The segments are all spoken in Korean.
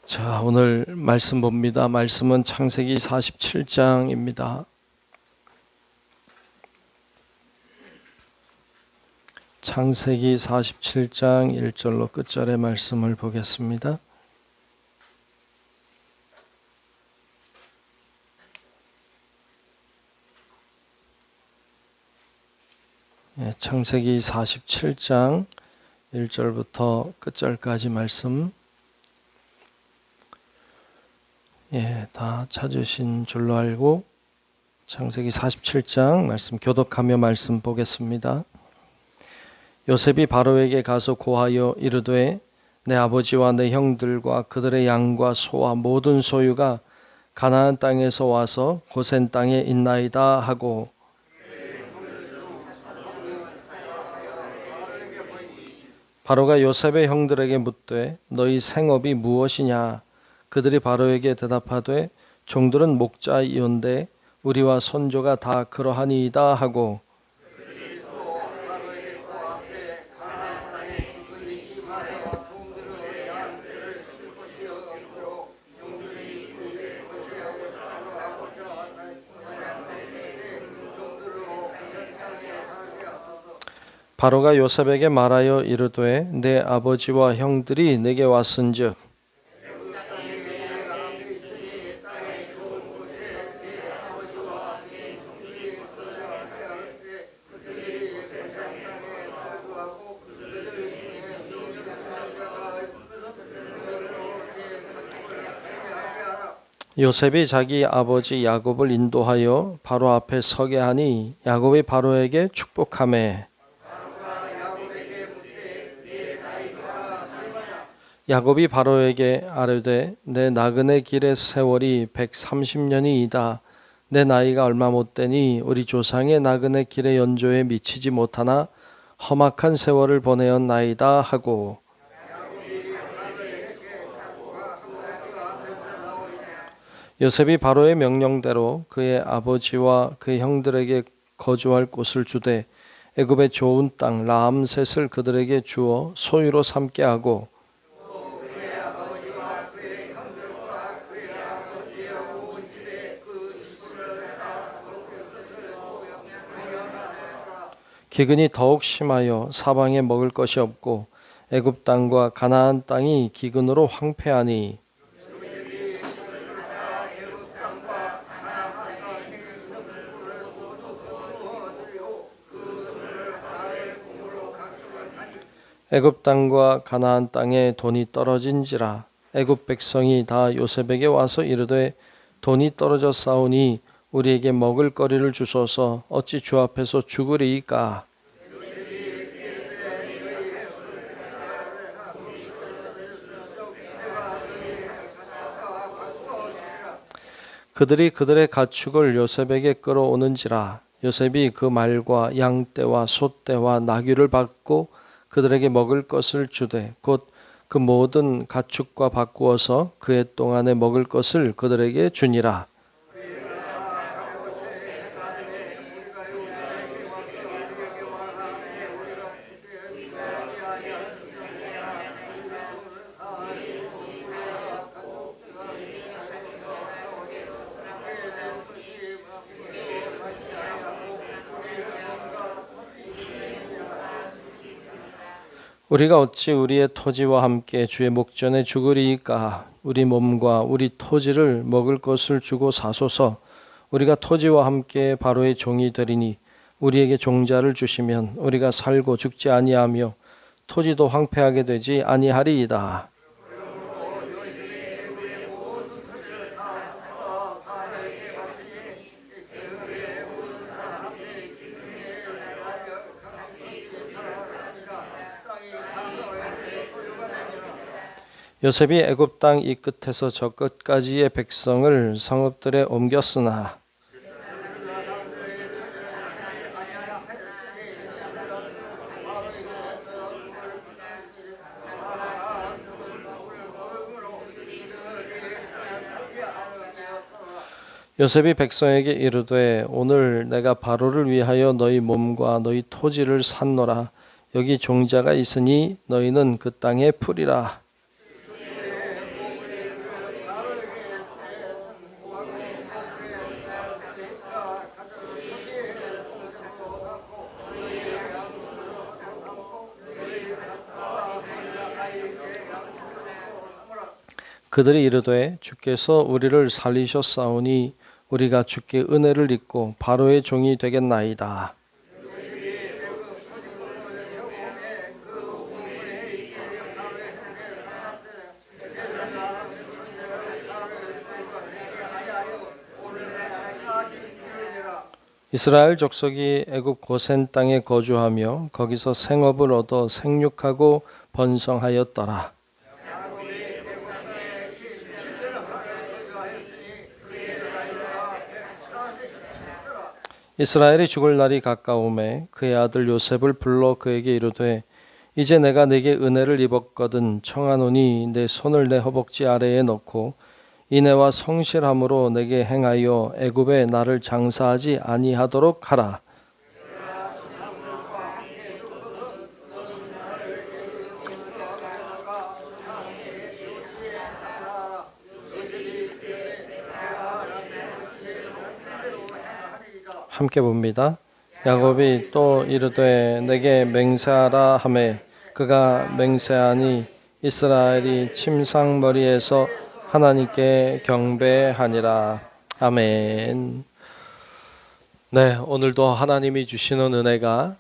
자, 오늘 말씀 봅니다. 말씀은 창세기 47장입니다. 창세기 47장 1절로 끝절의 말씀을 보겠습니다. 창세기 47장 1절부터 끝절까지 말씀 다 찾으신 줄로 알고 창세기 47장 말씀 교독하며 말씀 보겠습니다. 요셉이 바로에게 가서 고하여 이르되 내 아버지와 내 형들과 그들의 양과 소와 모든 소유가 가나안 땅에서 와서 고센 땅에 있나이다 하고 바로가 요셉의 형들에게 묻되 너희 생업이 무엇이냐? 그들이 바로에게 대답하되 종들은 목자이온데 우리와 선조가 다 그러하니이다 하고 바로가 요셉에게 말하여 이르되 내 아버지와 형들이 내게 왔은즉 요셉이 자기 아버지 야곱을 인도하여 바로 앞에 서게 하니 야곱이 바로에게 축복하매 야곱이 바로에게 아뢰되 내 나그네 길의 세월이 130년이이다. 내 나이가 얼마 못되니 우리 조상의 나그네 길의 연조에 미치지 못하나 험악한 세월을 보내었나이다 하고 요셉이 바로의 명령대로 그의 아버지와 그의 형들에게 거주할 곳을 주되 애굽의 좋은 땅 라암셋을 그들에게 주어 소유로 삼게 하고 기근이 더욱 심하여 사방에 먹을 것이 없고 애굽 땅과 가나안 땅이 기근으로 황폐하니 애굽 땅과 가나안 땅에 돈이 떨어진지라 애굽 백성이 다 요셉에게 와서 이르되 돈이 떨어졌사오니 우리에게 먹을 거리를 주소서 어찌 주 앞에서 죽으리이까. 그들이 그들의 가축을 요셉에게 끌어오는지라 요셉이 그 말과 양떼와 소떼와 나귀를 받고 그들에게 먹을 것을 주되 곧 그 모든 가축과 바꾸어서 그해 동안에 먹을 것을 그들에게 주니라. 우리가 어찌 우리의 토지와 함께 주의 목전에 죽으리이까. 우리 몸과 우리 토지를 먹을 것을 주고 사소서. 우리가 토지와 함께 바로의 종이 되리니 우리에게 종자를 주시면 우리가 살고 죽지 아니하며 토지도 황폐하게 되지 아니하리이다. 요셉이 애굽 땅 이 끝에서 저 끝까지의 백성을 성읍들에 옮겼으나 요셉이 백성에게 이르되 오늘 내가 바로를 위하여 너희 몸과 너희 토지를 샀노라. 여기 종자가 있으니 너희는 그 땅에 풀이라. 그들이 이르되 주께서 우리를 살리셨사오니 우리가 주께 은혜를 입고 바로의 종이 되겠나이다. 이스라엘 족속이 애굽 고센 땅에 거주하며 거기서 생업을 얻어 생육하고 번성하였더라. 이스라엘이 죽을 날이 가까우매 그의 아들 요셉을 불러 그에게 이르되 이제 내가 네게 은혜를 입었거든 청하노니 내 손을 내 허벅지 아래에 넣고 인애와 성실함으로 내게 행하여 애굽에 나를 장사하지 아니하도록 하라. 함께 봅니다. 야곱이 또 이르되 내게 맹세하라 하매 그가 맹세하니 이스라엘이 침상머리에서 하나님께 경배하니라. 아멘. 네, 오늘도 하나님이 주시는 은혜가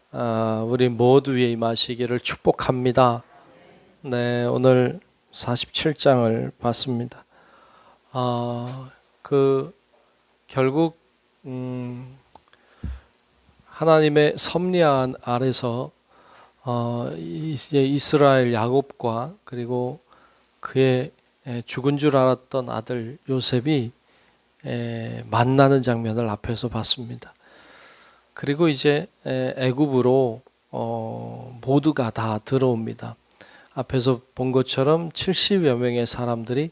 우리 모두 위에 임하시기를 축복합니다. 네, 오늘 47장을 봤습니다. 결국 하나님의 섭리안 아래서 이제 이스라엘 야곱과 그리고 그의 죽은 줄 알았던 아들 요셉이 만나는 장면을 앞에서 봤습니다. 그리고 이제 애굽으로 모두가 다 들어옵니다. 앞에서 본 것처럼 70여 명의 사람들이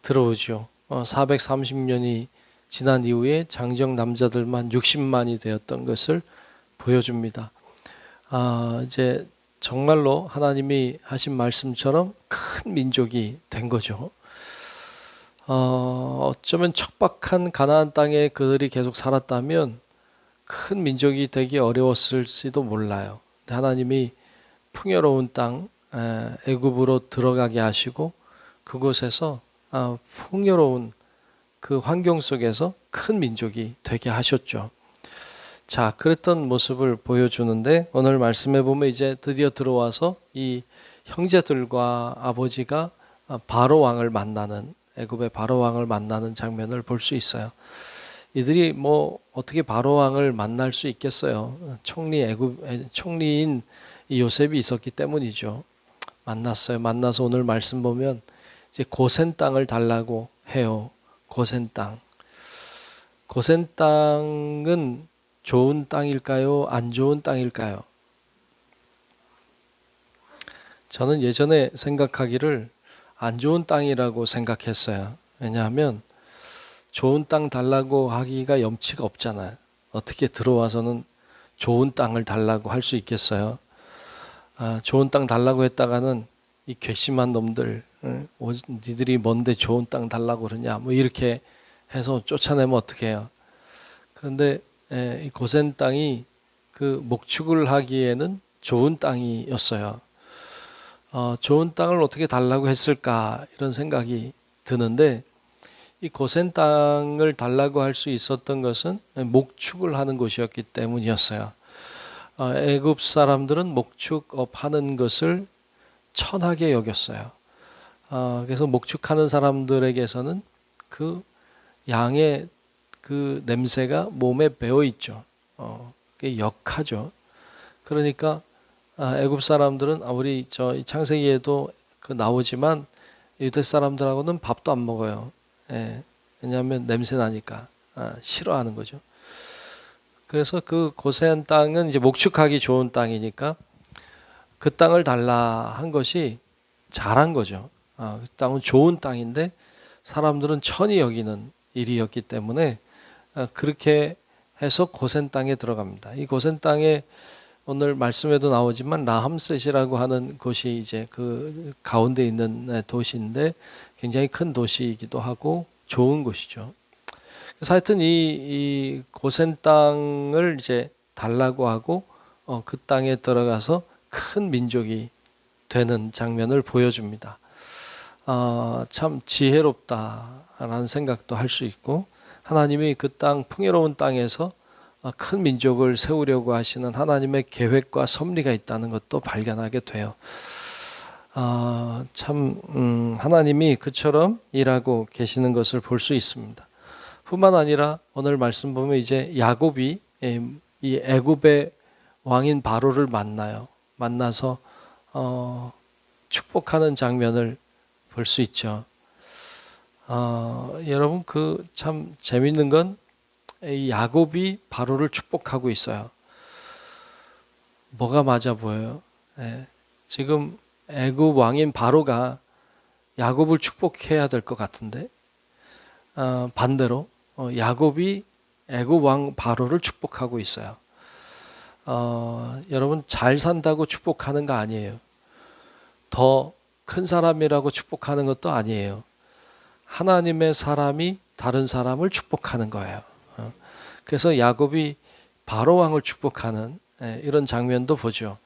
들어오죠. 430년이 지난 이후에 장정 남자들만 60만이 되었던 것을 보여줍니다. 이제 정말로 하나님이 하신 말씀처럼 큰 민족이 된 거죠. 어쩌면 척박한 가나안 땅에 그들이 계속 살았다면 큰 민족이 되기 어려웠을지도 몰라요. 하나님이 풍요로운 땅 애굽으로 들어가게 하시고 그곳에서 풍요로운 그 환경 속에서 큰 민족이 되게 하셨죠. 자, 그랬던 모습을 보여주는데 오늘 말씀해 보면 이제 드디어 들어와서 이 형제들과 아버지가 바로 왕을 만나는 애굽의 바로 왕을 만나는 장면을 볼 수 있어요. 이들이 뭐 어떻게 바로 왕을 만날 수 있겠어요? 총리인 이 요셉이 있었기 때문이죠. 만났어요. 만나서 오늘 말씀 보면 이제 고센 땅을 달라고 해요. 고센 땅. 고센 땅은 좋은 땅일까요? 안 좋은 땅일까요? 저는 예전에 생각하기를 안 좋은 땅이라고 생각했어요. 왜냐하면 좋은 땅 달라고 하기가 염치가 없잖아요. 어떻게 들어와서는 좋은 땅을 달라고 할 수 있겠어요? 좋은 땅 달라고 했다가는 이 괘씸한 놈들, 니들이 뭔데 좋은 땅 달라고 그러냐, 뭐 이렇게 해서 쫓아내면 어떡해요? 그런데 이 고센 땅이 그 목축을 하기에는 좋은 땅이었어요. 좋은 땅을 어떻게 달라고 했을까 이런 생각이 드는데 이 고센 땅을 달라고 할 수 있었던 것은 목축을 하는 곳이었기 때문이었어요. 애굽 사람들은 목축업하는 것을 천하게 여겼어요. 그래서 목축하는 사람들에게서는 그 양의 그 냄새가 몸에 배어 있죠. 그게 역하죠. 그러니까 애굽 사람들은 우리 이 창세기에도 그 나오지만 유대 사람들하고는 밥도 안 먹어요. 왜냐하면 냄새 나니까 싫어하는 거죠. 그래서 그 고센 땅은 이제 목축하기 좋은 땅이니까 그 땅을 달라 한 것이 잘한 거죠. 그 땅은 좋은 땅인데 사람들은 천히 여기는 일이었기 때문에 그렇게 해서 고센 땅에 들어갑니다. 이 고센 땅에 오늘 말씀에도 나오지만 라함셋이라고 하는 곳이 이제 그 가운데 있는 도시인데 굉장히 큰 도시이기도 하고 좋은 곳이죠. 그래서 하여튼 이 고센 땅을 이제 달라고 하고 그 땅에 들어가서 큰 민족이 되는 장면을 보여줍니다. 참 지혜롭다라는 생각도 할 수 있고, 하나님이 그 땅 풍요로운 땅에서 큰 민족을 세우려고 하시는 하나님의 계획과 섭리가 있다는 것도 발견하게 돼요. 하나님이 그처럼 일하고 계시는 것을 볼 수 있습니다. 뿐만 아니라 오늘 말씀 보면 이제 야곱이 이 애굽의 왕인 바로를 만나서 축복하는 장면을 볼 수 있죠. 여러분 그 참 재밌는 건 이 야곱이 바로를 축복하고 있어요. 뭐가 맞아 보여요? 지금 애굽 왕인 바로가 야곱을 축복해야 될 것 같은데 반대로 야곱이 애굽 왕 바로를 축복하고 있어요. 여러분 잘 산다고 축복하는 거 아니에요. 더 큰 사람이라고 축복하는 것도 아니에요. 하나님의 사람이 다른 사람을 축복하는 거예요. 그래서 야곱이 바로 왕을 축복하는 이런 장면도 보죠.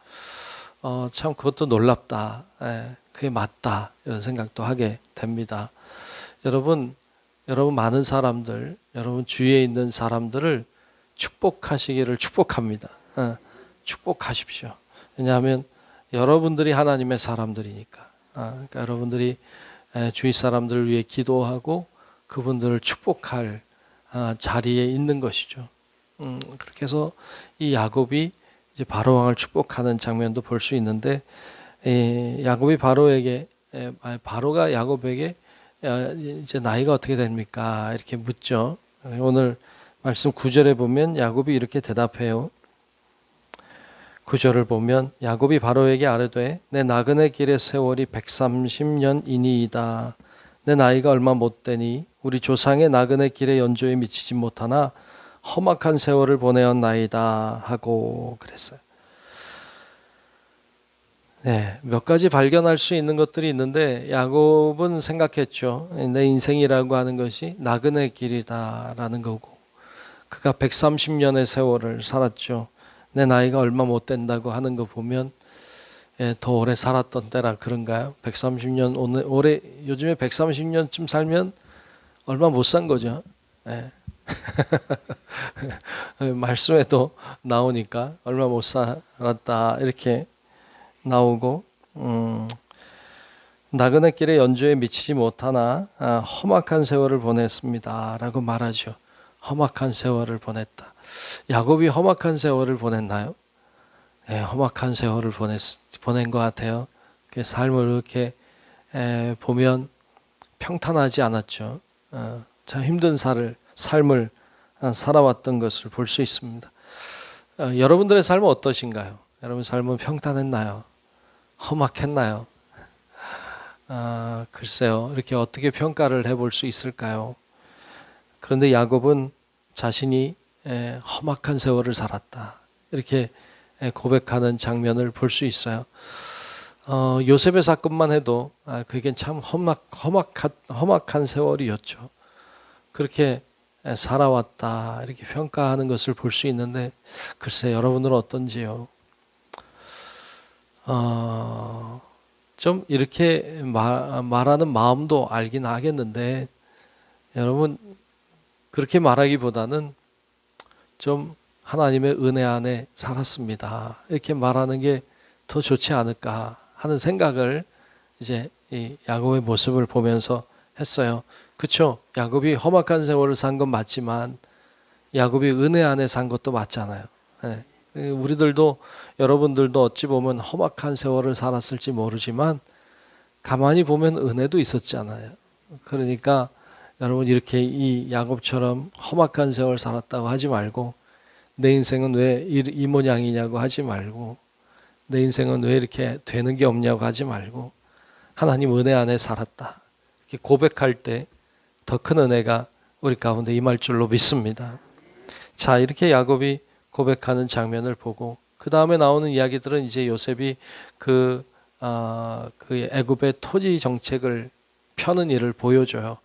참 그것도 놀랍다. 그게 맞다. 이런 생각도 하게 됩니다. 여러분 많은 사람들, 여러분 주위에 있는 사람들을 축복하시기를 축복합니다. 축복하십시오. 왜냐하면 여러분들이 하나님의 사람들이니까. 그러니까 여러분들이 주위 사람들을 위해 기도하고 그분들을 축복할 자리에 있는 것이죠. 그렇게 해서 이 야곱이 이제 바로 왕을 축복하는 장면도 볼 수 있는데, 야곱이 바로가 야곱에게 이제 나이가 어떻게 됩니까? 이렇게 묻죠. 오늘 말씀 9절에 보면 야곱이 이렇게 대답해요. 9절을 보면 야곱이 바로에게 아뢰되 내 나그네 길의 세월이 130년이니이다. 내 나이가 얼마 못 되니 우리 조상의 나그네 길의 연조에 미치지 못하나 험악한 세월을 보내었나이다 하고 그랬어요. 몇 가지 발견할 수 있는 것들이 있는데 야곱은 생각했죠. 내 인생이라고 하는 것이 나그네 길이다라는 거고, 그가 130년의 세월을 살았죠. 내 나이가 얼마 못 된다고 하는 거 보면 더 오래 살았던 때라 그런가요? 130년 올해 요즘에 130년쯤 살면 얼마 못 산 거죠. 말씀에도 나오니까 얼마 못 살았다 이렇게 나오고, 나그네 길의 연조에 미치지 못하나 험악한 세월을 보냈습니다라고 말하죠. 험악한 세월을 보냈다. 야곱이 험악한 세월을 보냈나요? 험악한 세월을 보낸 것 같아요. 삶을 이렇게 보면 평탄하지 않았죠. 참 힘든 삶을 살아왔던 것을 볼 수 있습니다. 여러분들의 삶은 어떠신가요? 여러분 삶은 평탄했나요? 험악했나요? 글쎄요. 이렇게 어떻게 평가를 해볼 수 있을까요? 그런데 야곱은 자신이 험악한 세월을 살았다. 이렇게 고백하는 장면을 볼 수 있어요. 요셉의 사건만 해도 그게 참 험악한 세월이었죠. 그렇게 살아왔다 이렇게 평가하는 것을 볼 수 있는데, 글쎄 여러분들은 어떤지요? 좀 이렇게 말하는 마음도 알긴 하겠는데, 여러분 그렇게 말하기보다는 좀 하나님의 은혜 안에 살았습니다 이렇게 말하는 게 더 좋지 않을까 하는 생각을 이제 이 야곱의 모습을 보면서 했어요. 그렇죠? 야곱이 험악한 세월을 산 건 맞지만 야곱이 은혜 안에 산 것도 맞잖아요. 우리들도, 여러분들도 어찌 보면 험악한 세월을 살았을지 모르지만 가만히 보면 은혜도 있었잖아요. 그러니까 여러분 이렇게 이 야곱처럼 험악한 세월 살았다고 하지 말고, 내 인생은 왜 이 모양이냐고 하지 말고, 내 인생은 왜 이렇게 되는 게 없냐고 하지 말고, 하나님 은혜 안에 살았다 이렇게 고백할 때 더 큰 은혜가 우리 가운데 임할 줄로 믿습니다. 자, 이렇게 야곱이 고백하는 장면을 보고, 그 다음에 나오는 이야기들은 이제 요셉이 그 애굽의 토지 정책을 펴는 일을 보여줘요.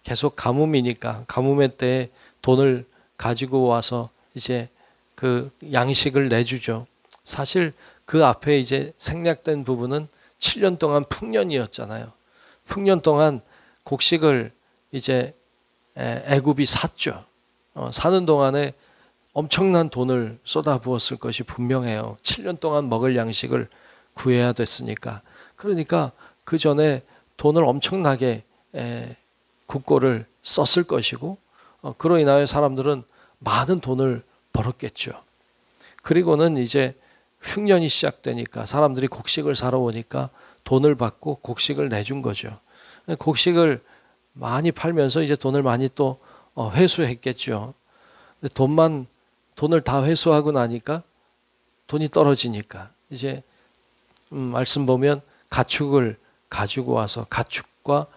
계속 가뭄이니까 가뭄의 때에 돈을 가지고 와서 이제 그 양식을 내주죠. 사실 그 앞에 이제 생략된 부분은 7년 동안 풍년이었잖아요. 흉년 동안 곡식을 이제 애굽이 샀죠. 사는 동안에 엄청난 돈을 쏟아부었을 것이 분명해요. 7년 동안 먹을 양식을 구해야 됐으니까. 그러니까 그 전에 돈을 엄청나게 국고를 썼을 것이고, 그로 인하여 사람들은 많은 돈을 벌었겠죠. 그리고는 이제 흉년이 시작되니까 사람들이 곡식을 사러 오니까 돈을 받고 곡식을 내준 거죠. 곡식을 많이 팔면서 이제 돈을 많이 또 회수했겠죠. 돈을 다 회수하고 나니까 돈이 떨어지니까 이제 말씀 보면 가축을 가지고 와서 가축과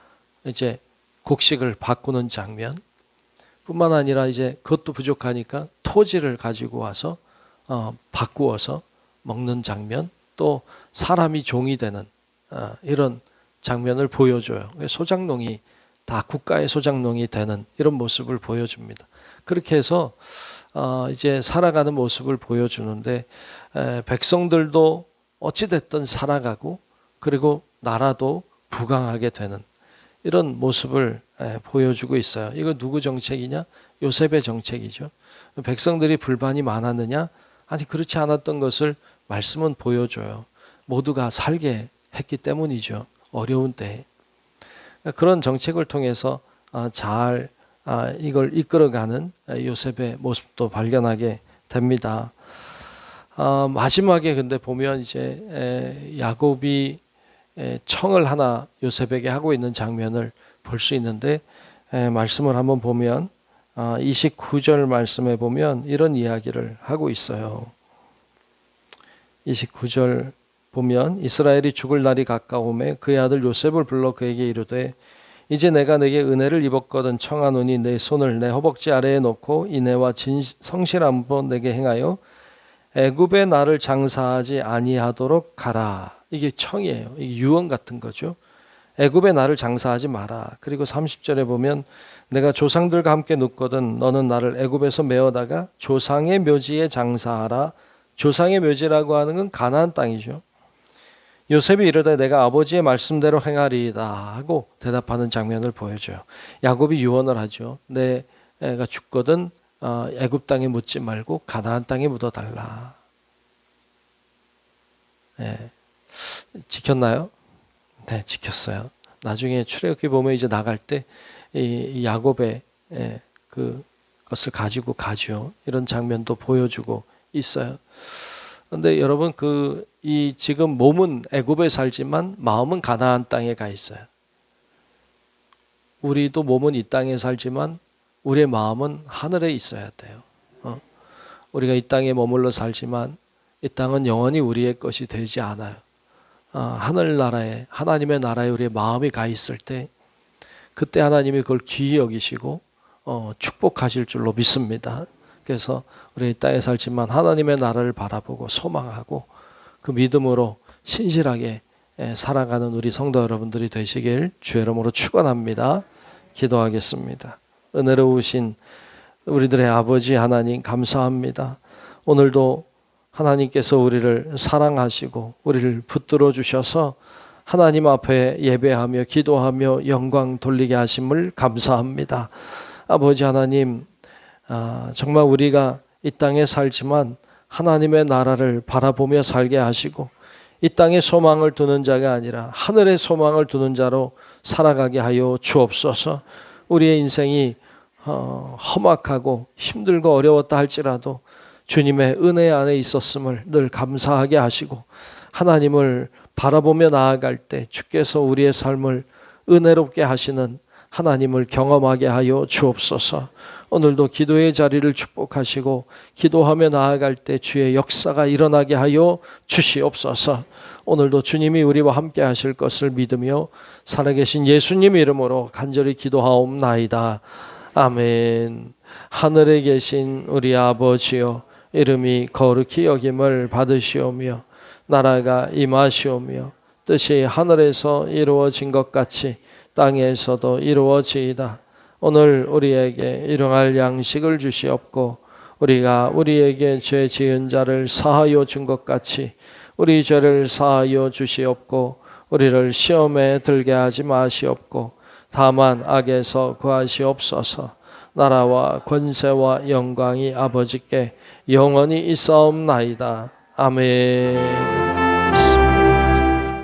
이제 곡식을 바꾸는 장면, 뿐만 아니라 이제 그것도 부족하니까 토지를 가지고 와서 바꾸어서 먹는 장면, 또 사람이 종이 되는 이런 장면을 보여줘요. 소작농이 다 국가의 소작농이 되는 이런 모습을 보여줍니다. 그렇게 해서 이제 살아가는 모습을 보여주는데, 백성들도 어찌됐든 살아가고, 그리고 나라도 부강하게 되는 이런 모습을 보여주고 있어요. 이거 누구 정책이냐? 요셉의 정책이죠. 백성들이 불만이 많았느냐? 아니, 그렇지 않았던 것을 말씀은 보여줘요. 모두가 살게 했기 때문이죠. 어려운 때에. 그런 정책을 통해서 잘 이걸 이끌어가는 요셉의 모습도 발견하게 됩니다. 마지막에 근데 보면 이제 야곱이 청을 하나 요셉에게 하고 있는 장면을 볼 수 있는데, 말씀을 한번 보면 29절 말씀에 보면 이런 이야기를 하고 있어요. 29절 보면 이스라엘이 죽을 날이 가까우매 그의 아들 요셉을 불러 그에게 이르되 이제 내가 내게 은혜를 입었거든 청하노니 내 손을 내 허벅지 아래에 놓고 인애와 성실함으로 내게 행하여 애굽의 나를 장사하지 아니하도록 가라. 이게 청이에요. 이게 유언 같은 거죠. 애굽의 나를 장사하지 마라. 그리고 30절에 보면 내가 조상들과 함께 눕거든 너는 나를 애굽에서 메어다가 조상의 묘지에 장사하라. 조상의 묘지라고 하는 건 가나안 땅이죠. 요셉이 이르되 내가 아버지의 말씀대로 행하리이다 하고 대답하는 장면을 보여줘요. 야곱이 유언을 하죠. 내가 죽거든 애굽 땅에 묻지 말고 가나안 땅에 묻어달라. 지켰나요? 네, 지켰어요. 나중에 출애굽기 보면 이제 나갈 때 이 야곱의 그것을 가지고 가죠. 이런 장면도 보여주고 있어요. 그런데 여러분 이 지금 몸은 애굽에 살지만 마음은 가나안 땅에 가 있어요. 우리도 몸은 이 땅에 살지만 우리의 마음은 하늘에 있어야 돼요. 우리가 이 땅에 머물러 살지만 이 땅은 영원히 우리의 것이 되지 않아요. 하늘나라에 하나님의 나라에 우리의 마음이 가 있을 때 그때 하나님이 그걸 귀히 여기시고 축복하실 줄로 믿습니다. 그래서 우리 이 땅에 살지만 하나님의 나라를 바라보고 소망하고 그 믿음으로 신실하게 살아가는 우리 성도 여러분들이 되시길 주의 이름으로 축원합니다. 기도하겠습니다. 은혜로우신 우리들의 아버지 하나님 감사합니다. 오늘도 하나님께서 우리를 사랑하시고 우리를 붙들어 주셔서 하나님 앞에 예배하며 기도하며 영광 돌리게 하심을 감사합니다. 아버지 하나님, 정말 우리가 이 땅에 살지만 하나님의 나라를 바라보며 살게 하시고 이 땅에 소망을 두는 자가 아니라 하늘의 소망을 두는 자로 살아가게 하여 주옵소서. 우리의 인생이 험악하고 힘들고 어려웠다 할지라도 주님의 은혜 안에 있었음을 늘 감사하게 하시고 하나님을 바라보며 나아갈 때 주께서 우리의 삶을 은혜롭게 하시는 하나님을 경험하게 하여 주옵소서. 오늘도 기도의 자리를 축복하시고 기도하며 나아갈 때 주의 역사가 일어나게 하여 주시옵소서. 오늘도 주님이 우리와 함께 하실 것을 믿으며 살아계신 예수님 이름으로 간절히 기도하옵나이다. 아멘. 하늘에 계신 우리 아버지여, 이름이 거룩히 여김을 받으시오며 나라가 임하시오며 뜻이 하늘에서 이루어진 것 같이 땅에서도 이루어지이다. 오늘 우리에게 일용할 양식을 주시옵고 우리가 우리에게 죄 지은 자를 사하여 준 것 같이 우리 죄를 사하여 주시옵고 우리를 시험에 들게 하지 마시옵고 다만 악에서 구하시옵소서. 나라와 권세와 영광이 아버지께 영원히 있사옵나이다. 아멘.